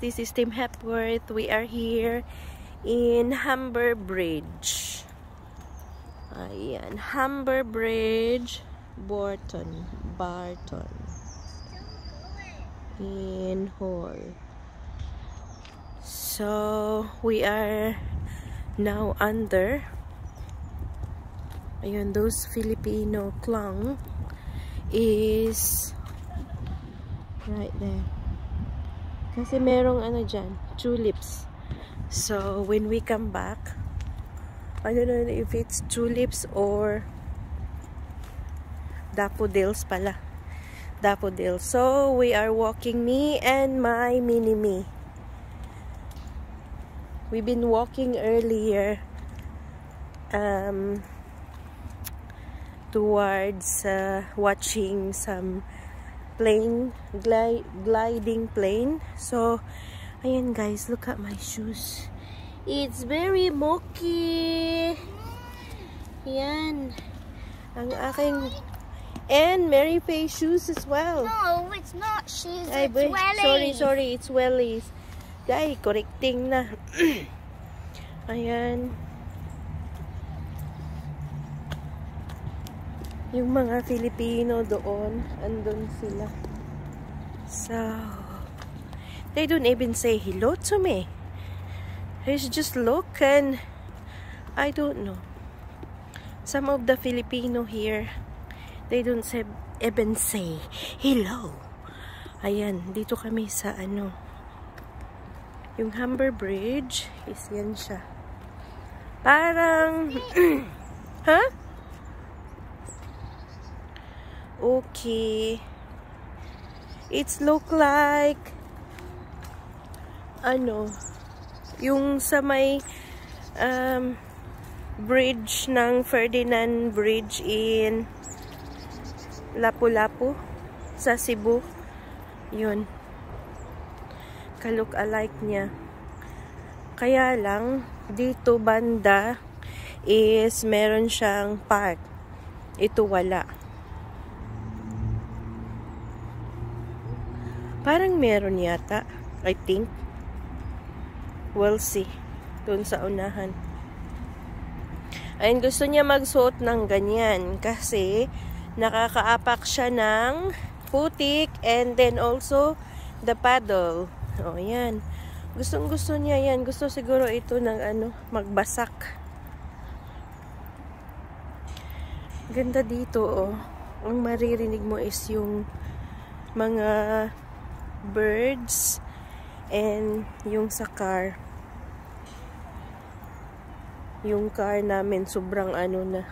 This is Tim Hepworth. We are here in Humber Bridge. Ayan, Humber Bridge, Barton. In Hall. So, we are now under. Ayun, those Filipino clung is right there. Kasi merong ano dyan, tulips. So, when we come back, I don't know if it's tulips or daffodils pala. Daffodils. So, we are walking, me and my mini-me. We've been walking earlier towards watching some plane, gliding plane. So, ayan guys, look at my shoes. It's very mucky. Yan. Ang aking, and Mary Faye shoes as well. No, it's not shoes, Ay, it's wellies. Sorry, it's wellies. Ay, correcting na. Ayan. Yung mga Filipino doon, andun sila. So, they don't even say hello to me. They just look and I don't know. Some of the Filipino here, they don't even say hello. Ayan, dito kami sa ano. Yung Humber Bridge is yan siya. Parang, huh? Okay. It's look like ano, yung sa may bridge ng Ferdinand Bridge in Lapu-Lapu sa Cebu. Yun. Ka-look alike niya. Kaya lang dito banda is meron siyang park. Ito wala. Parang meron yata, I think. We'll see. Doon sa unahan. Ayun, gusto niya magsuot ng ganyan kasi nakakaapak siya ng putik and then also the paddle. O, yan. Gustong-gusto niya yan. Gusto siguro ito ng ano, magbasak. Ganda dito, oh. Ang maririnig mo is yung mga birds and yung sa car. Yung car namin sobrang ano na.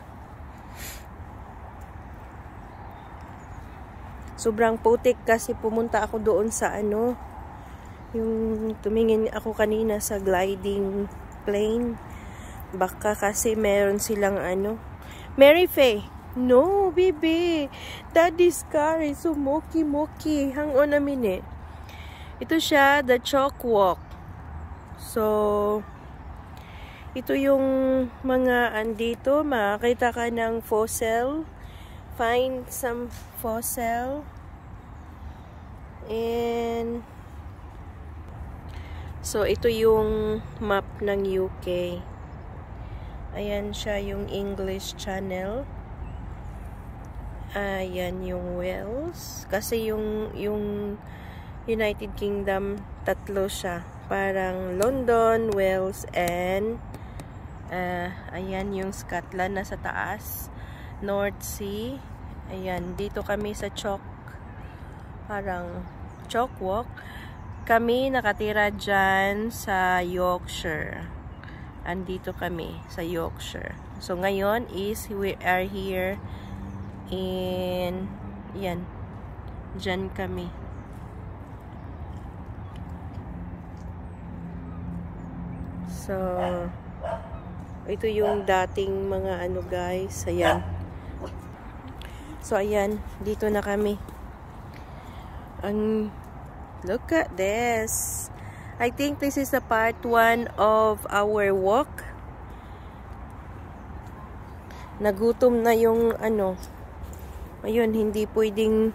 Sobrang putik kasi pumunta ako doon sa ano, yung tumingin ako kanina sa gliding plane. Baka kasi meron silang ano. Mary Faye, no, baby. Daddy's car is so moki-moki. Hang on a minute. Ito siya, the chalk walk. So, ito yung mga andito. Makakita ka ng fossil. Find some fossil. And, so, ito yung map ng UK. Ayan siya yung English Channel. Ayan yung Wales. Kasi yung United Kingdom, tatlo siya. Parang London, Wales, and ayan yung Scotland na sa taas. North Sea. Ayan, dito kami sa chalk. Parang chalk walk. Kami nakatira dyan sa Yorkshire. Andito kami sa Yorkshire. So, ngayon is we are here in, yan, dyan kami. So, ito yung dating mga ano guys. Ayan. So, ayan. Dito na kami. Look at this. I think this is the part 1 of our walk. Nagutom na yung ano. Ayun, hindi pwedeng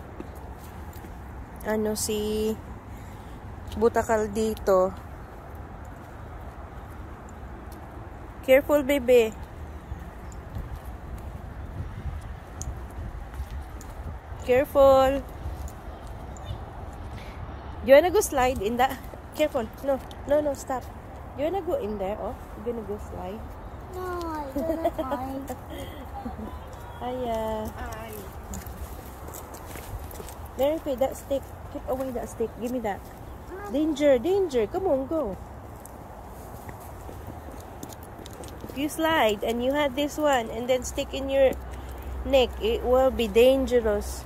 ano si butakal dito. Careful, baby. Careful. You wanna go slide in that? Careful. No, no, no, stop. You wanna go in there? Oh, you're gonna go slide. No, I don't mind. Hiya. Mary Faye, that stick. Keep away that stick. Give me that. Danger, danger. Come on, go. If you slide and you had this one and then stick in your neck, it will be dangerous.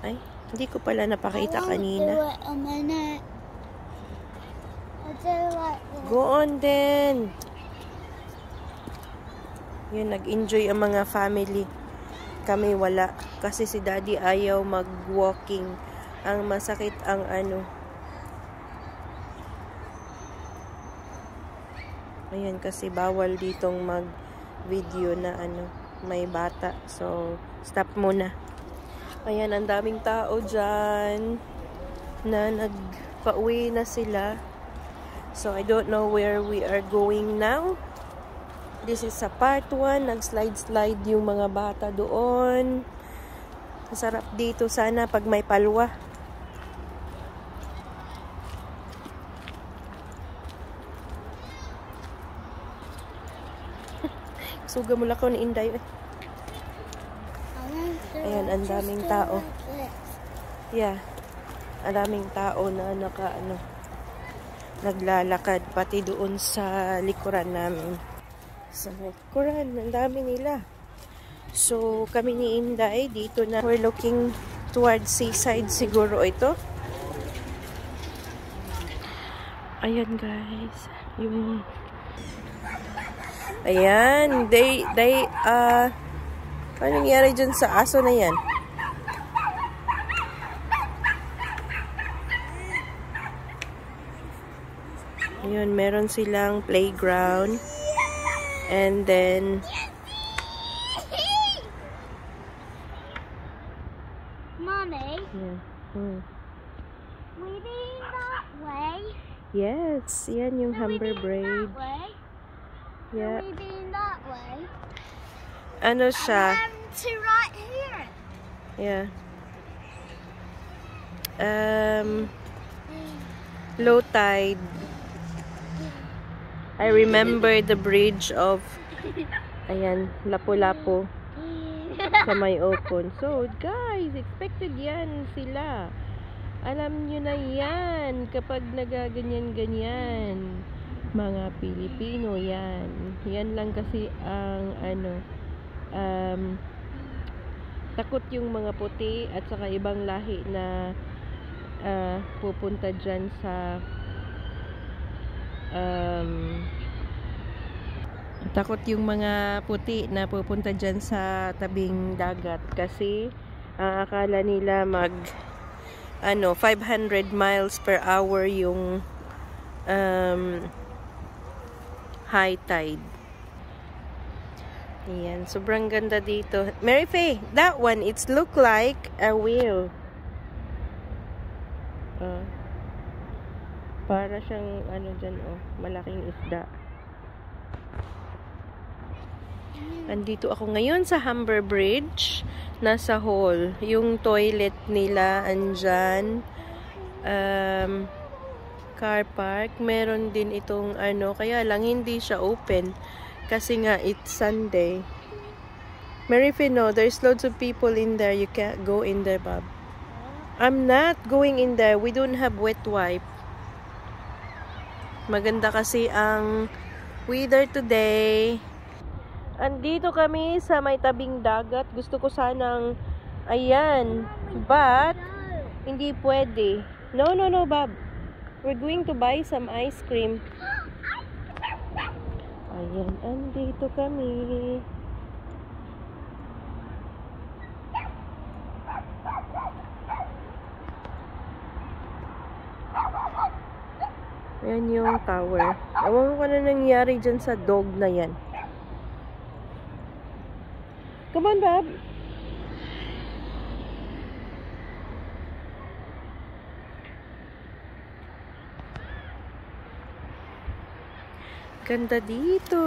Ay, hindi ko pala napakita kanina. Do it a minute. I'll do it like this. Go on then. Yun, nag-enjoy ang mga family. Kami wala. Kasi si daddy ayaw mag-walking. Ang masakit ang ano. Ayan, kasi bawal ditong mag-video na ano, may bata. So, stop muna. Ayan, ang daming tao dyan na nagpa-uwi na sila. So, I don't know where we are going now. This is sa part 1. Nag-slide-slide yung mga bata doon. Masarap dito sana pag may palwa. Suga mo lang ko ni Inday. Ayan, ang daming tao. Yeah. Ang daming tao na naglalakad pati doon sa likuran namin. Sa likuran, ang dami nila. So, kami ni Inday dito na we're looking towards seaside siguro ito. Ayan guys, yung ayan, ano nangyari dyan sa aso na yan? Ayun, meron silang playground. And then, Mommy, yeah. we been that way. Yes, yan yung Humber braid. That way. Yeah. We been that way. Ano siya? And to right here. Yeah. Low tide. I remember the bridge of ayan, Lapu-Lapu sa may open. So, guys, expected yan sila. Alam nyo na yan kapag nagaganyan-ganyan. Mga Pilipino yan. Yan lang kasi ang takot yung mga puti at saka ibang lahi na pupunta dyan sa takot yung mga puti na pupunta dyan sa tabing dagat kasi akala nila 500 miles per hour yung high tide. Ayan, sobrang ganda dito. Mary Faye, that one, it's look like a whale. Para siyang dyan, malaking isda. Andito ako ngayon sa Humber Bridge. Nasa hall. Yung toilet nila andyan. Car park. Meron din itong kaya lang hindi siya open. Kasi nga, it's Sunday. Mary Faye, no, there's loads of people in there. You can't go in there, Bob. I'm not going in there. We don't have wet wipe. Maganda kasi ang weather today. Andito kami sa may tabing dagat. Gusto ko sanang ayan, but hindi pwede. No, Bob. We're going to buy some ice cream. Ayan, andito kami. Ayan yung tower. Ewan ko na nangyari dyan sa dog na yan. Come on, Bob. Ganda dito.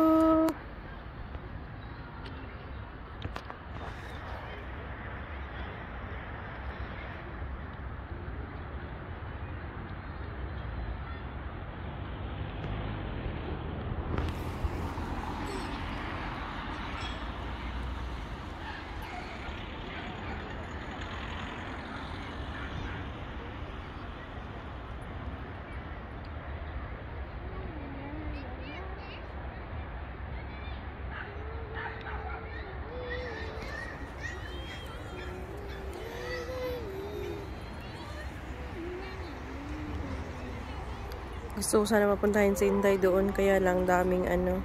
Gusto ko sana mapuntahin si Inday doon, kaya lang daming ano.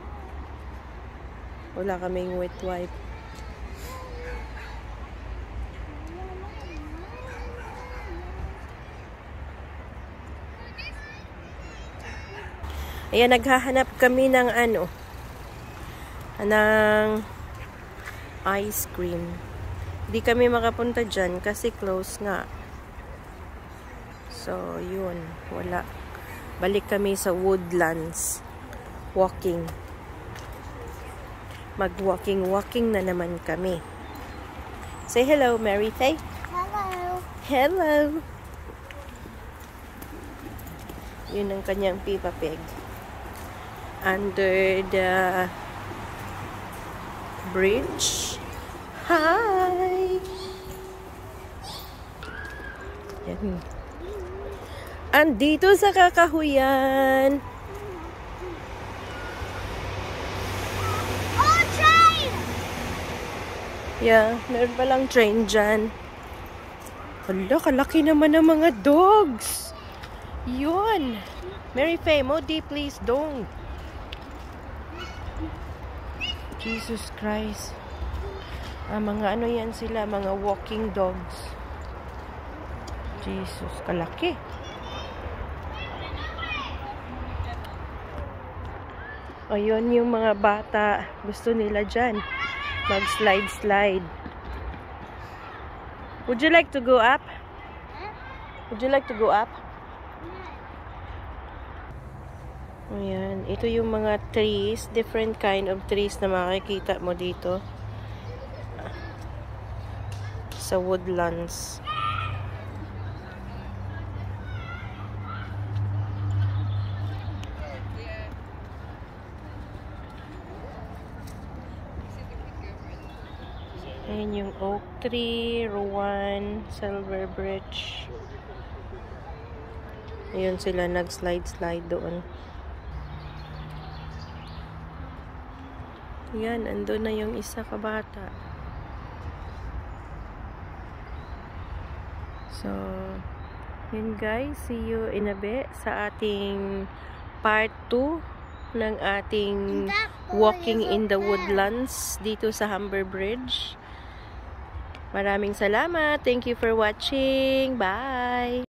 Wala kaming wet wipe. Ayan, naghahanap kami ng ano, ng ice cream. Hindi kami makapunta dyan kasi close nga. So, yun. Wala. Balik kami sa Woodlands. Walking. Mag-walking na naman kami. Say hello, Mary Faye. Hello. Hello. Yun ang kanyang Peppa Pig. Under the bridge. Hi! Yan. Andito sa Kakahuyan. Oh, train! Yeah, meron palang train dyan. Hala, kalaki naman ng mga dogs. Yun. Mary Faye, Modi, please don't. Jesus Christ. Mga ano yan sila, mga walking dogs. Jesus, kalaki. Ayun yung mga bata. Gusto nila dyan. Mag-slide. Would you like to go up? Would you like to go up? Ayan. Ito yung mga trees. Different kind of trees na makikita mo dito. Sa Woodlands. Ayan yung oak tree, Rowan, Silver Bridge. Ayun sila, nag-slide doon. Ayan, andun na yung isa kabata. So, yun guys, see you in a bit sa ating part 2 ng ating walking in the woodlands dito sa Humber Bridge. Maraming salamat. Thank you for watching. Bye!